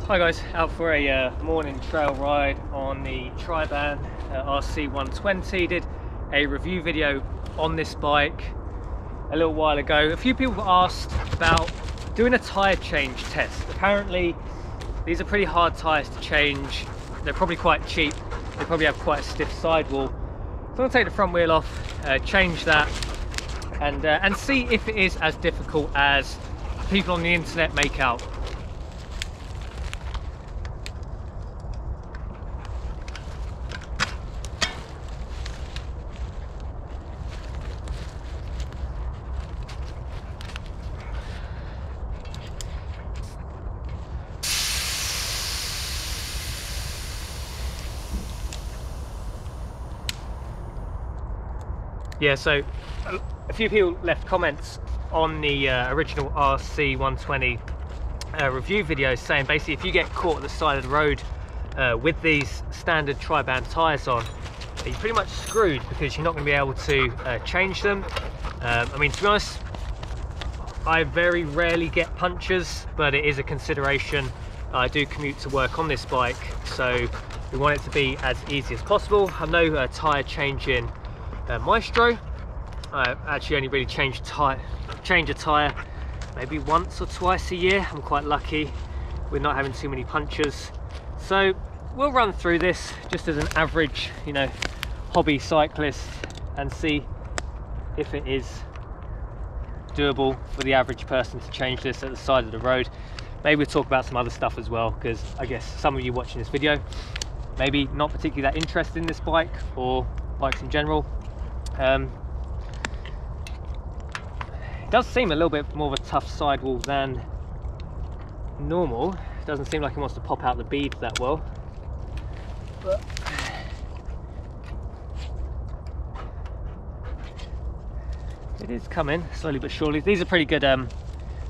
Hi guys, out for a morning trail ride on the Triban RC120. Did a review video on this bike a little while ago. A few people have asked about doing a tyre change test. Apparently these are pretty hard tyres to change. They're probably quite cheap. They probably have quite a stiff sidewall. So I'm going to take the front wheel off, change that, and see if it is as difficult as people on the internet make out. Yeah, so a few people left comments on the original RC120 review video saying basically if you get caught at the side of the road with these standard Triban tyres on, you're pretty much screwed because you're not going to be able to change them. I mean, to be honest, I very rarely get punctures, but it is a consideration. I do commute to work on this bike, so we want it to be as easy as possible. I'm no tyre changing maestro. I actually only really change a tyre maybe once or twice a year. I'm quite lucky with not having too many punctures, so we'll run through this just as an average, you know, hobby cyclist and see if it is doable for the average person to change this at the side of the road. Maybe we'll talk about some other stuff as well, because I guess some of you watching this video maybe not particularly that interested in this bike or bikes in general. It does seem a little bit more of a tough sidewall than normal. It doesn't seem like it wants to pop out the bead that well, but it is coming slowly but surely. These are pretty good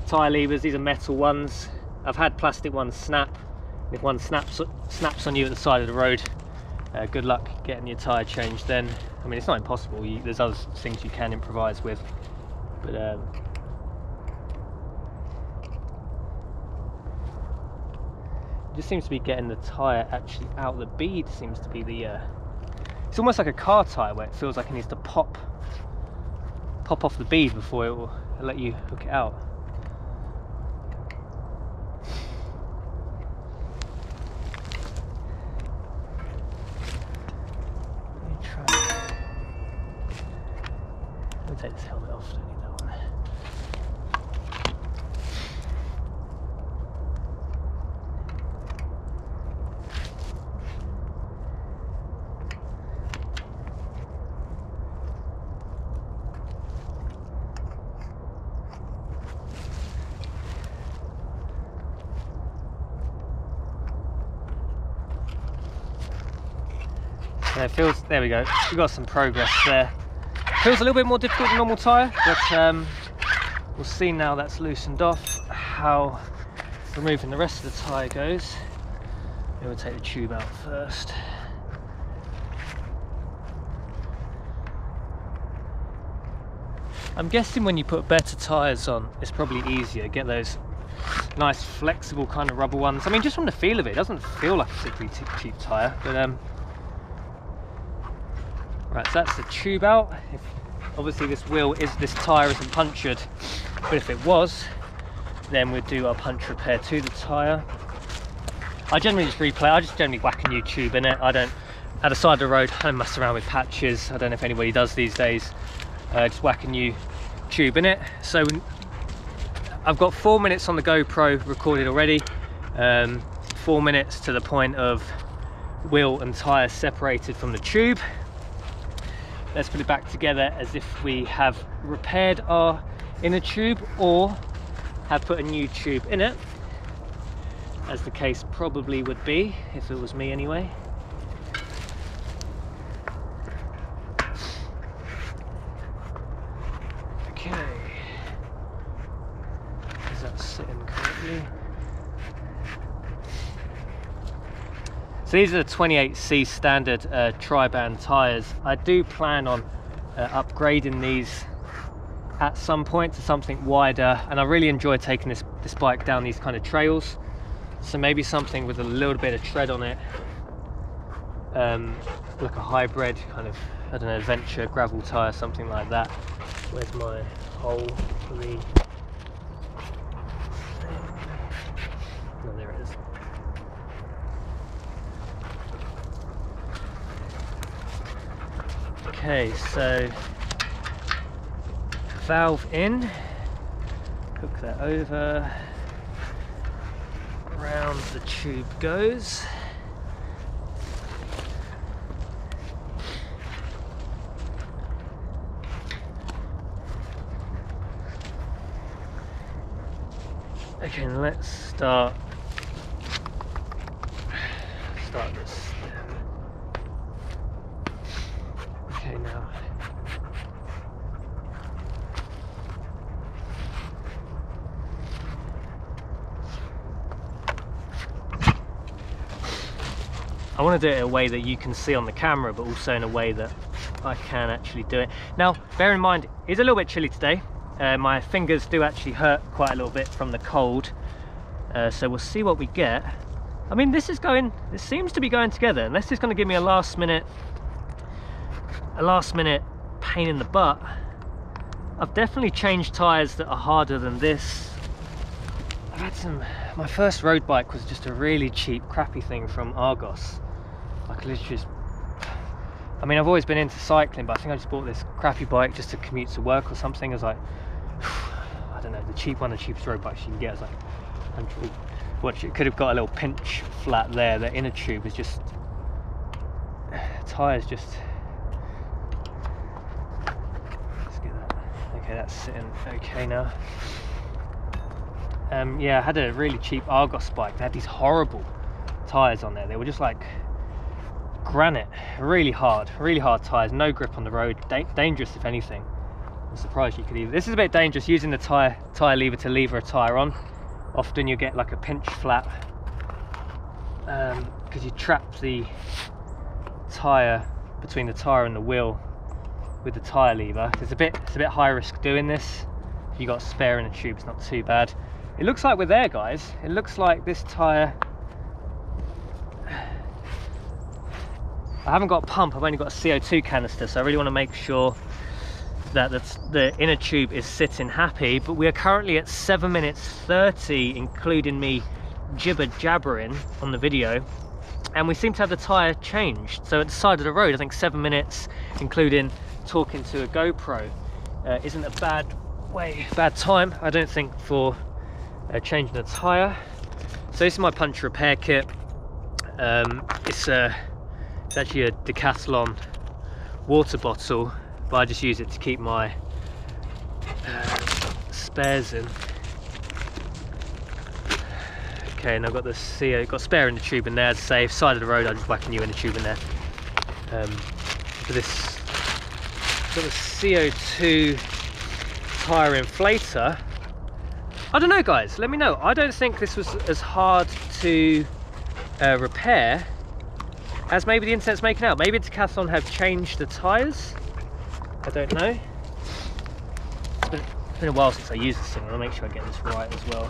tyre levers. These are metal ones. I've had plastic ones snap. If one snaps on you at the side of the road, good luck getting your tyre changed then. I mean, it's not impossible. There's other things you can improvise with, but it just seems to be getting the tyre actually out. The bead seems to be the it's almost like a car tyre where it feels like it needs to pop off the bead before it will let you hook it out. Take this helmet off, don't need that one. Yeah, it feels, there we go, we got some progress there. Feels a little bit more difficult than normal tyre, but we'll see now that's loosened off how removing the rest of the tyre goes. We'll take the tube out first. I'm guessing when you put better tyres on, it's probably easier. Get those nice flexible kind of rubber ones. I mean, just from the feel of it, it doesn't feel like a particularly cheap tyre, but right, so that's the tube out. Obviously this tyre isn't punctured, but if it was, then we'd do our punch repair to the tyre. I generally just replay. I just generally whack a new tube in it. I don't, at the side of the road, I don't mess around with patches. I don't know if anybody does these days. Just whack a new tube in it. So I've got 4 minutes on the GoPro recorded already. 4 minutes to the point of wheel and tyre separated from the tube. Let's put it back together as if we have repaired our inner tube or have put a new tube in it, as the case probably would be if it was me anyway. Okay, is that sitting correctly? So these are the 28C standard Triban tyres. I do plan on upgrading these at some point to something wider, and I really enjoy taking this bike down these kind of trails. So maybe something with a little bit of tread on it, like a hybrid kind of, I don't know, adventure gravel tyre, something like that. Where's my hole for the... Oh, there it is. Okay, so valve in, hook that over, round the tube goes. Okay, and let's start this. Okay, now I want to do it in a way that you can see on the camera, but also in a way that I can actually do it. Now, bear in mind, it's a little bit chilly today. My fingers do actually hurt quite a little bit from the cold. So we'll see what we get. I mean, this seems to be going together, unless it's going to give me a last minute pain in the butt. I've definitely changed tyres that are harder than this. I've had my first road bike was just a really cheap, crappy thing from Argos. I could literally just, I mean, I've always been into cycling, but I think I just bought this crappy bike just to commute to work or something. I was like, I don't know, the cheapest road bikes you can get is like 100. Watch, it could have got a little pinch flat there. The inner tube is just, tyres just, let's get that. Okay, that's sitting okay now. Yeah, I had a really cheap Argos bike. They had these horrible tyres on there. They were just like granite, really hard tyres, no grip on the road, dangerous if anything. I'm surprised you could even, this is a bit dangerous using the tyre lever to lever a tyre on. Often you get like a pinch flat because you trap the tyre between the tyre and the wheel with the tyre lever. It's a bit high risk doing this. If you got a spare in a tube, it's not too bad. It looks like we're there, guys. It looks like this tyre, I haven't got a pump, I've only got a CO2 canister, so I really want to make sure that the inner tube is sitting happy. But we are currently at 7 minutes 30, including me jibber jabbering on the video, and we seem to have the tyre changed. So at the side of the road, I think 7 minutes, including talking to a GoPro, isn't a bad time, I don't think, for changing the tyre. So this is my puncture repair kit. It's actually a Decathlon water bottle, but I just use it to keep my spares in. Okay, and I've got the got spare in the tube in there. As I say, side of the road, I just whack a new in the tube in there. For this, I've got the CO2 tyre inflator. I don't know, guys, let me know. I don't think this was as hard to repair as maybe the internet's making out. Maybe Decathlon have changed the tyres. I don't know. It's been a while since I used this thing. I want to make sure I get this right as well.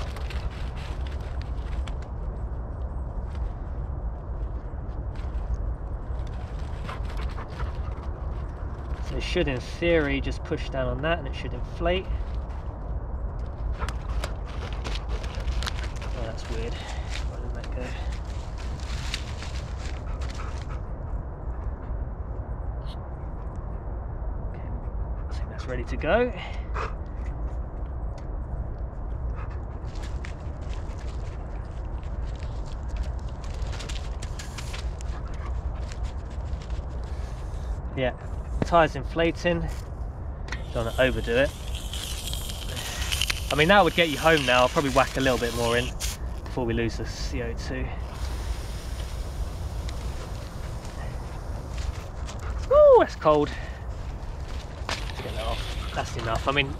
So it should, in theory, just push down on that and it should inflate. Oh, that's weird. Why did that go? Ready to go. Yeah, tyres inflating. Don't want to overdo it. I mean, that would get you home now. I'll probably whack a little bit more in before we lose the CO2. Ooh, that's cold. That's enough. I mean,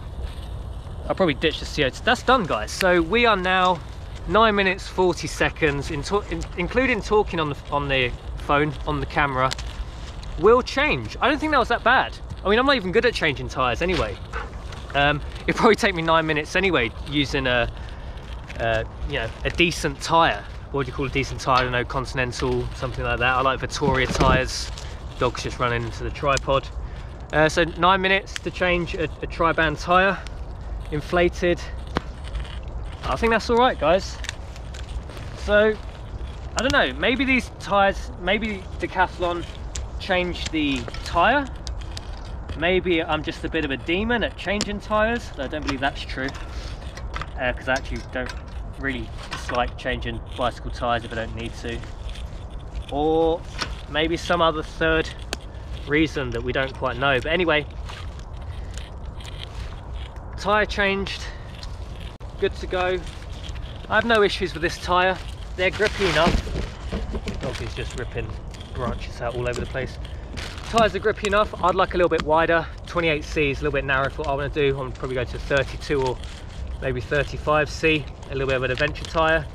I'll probably ditch the CO2. That's done, guys. So we are now 9 minutes 40 seconds, including talking on the phone, on the camera. Will change. I don't think that was that bad. I mean, I'm not even good at changing tyres anyway. It'd probably take me 9 minutes anyway, using a decent tyre. what do you call a decent tyre? I don't know, Continental, something like that. I like Vittoria tyres. Dog's just running into the tripod. So 9 minutes to change a Triban tyre, inflated. I think that's all right, guys. So I don't know, maybe these tyres, maybe Decathlon changed the tyre. Maybe I'm just a bit of a demon at changing tyres. I don't believe that's true, because I actually don't really dislike changing bicycle tyres if I don't need to. Or maybe some other third reason that we don't quite know. But anyway, tyre changed, good to go. I have no issues with this tyre. They're grippy enough. Dog is just ripping branches out all over the place. Tyres are grippy enough. I'd like a little bit wider. 28C is a little bit narrow for what I want to do. I'm probably going to 32 or maybe 35C, a little bit of an adventure tyre.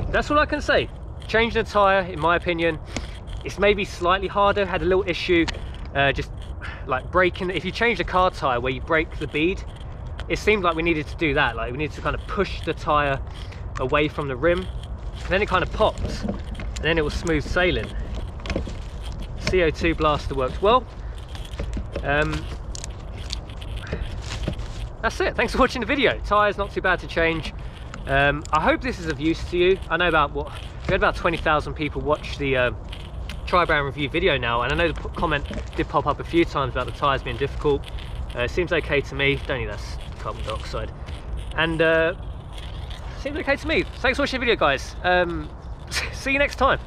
That's all I can say. Changing a tyre, in my opinion, it's maybe slightly harder. Had a little issue just like braking. If you change the car tyre where you break the bead, it seemed like we needed to do that. Like we needed to kind of push the tyre away from the rim, and then it kind of popped, and then it was smooth sailing. CO2 blaster worked well. That's it. Thanks for watching the video. Tyres not too bad to change. I hope this is of use to you. I know we had about 20,000 people watch the Triban review video now, and I know the comment did pop up a few times about the tyres being difficult. It seems okay to me. Don't need that carbon dioxide, and seems okay to me. Thanks for watching the video, guys. See you next time.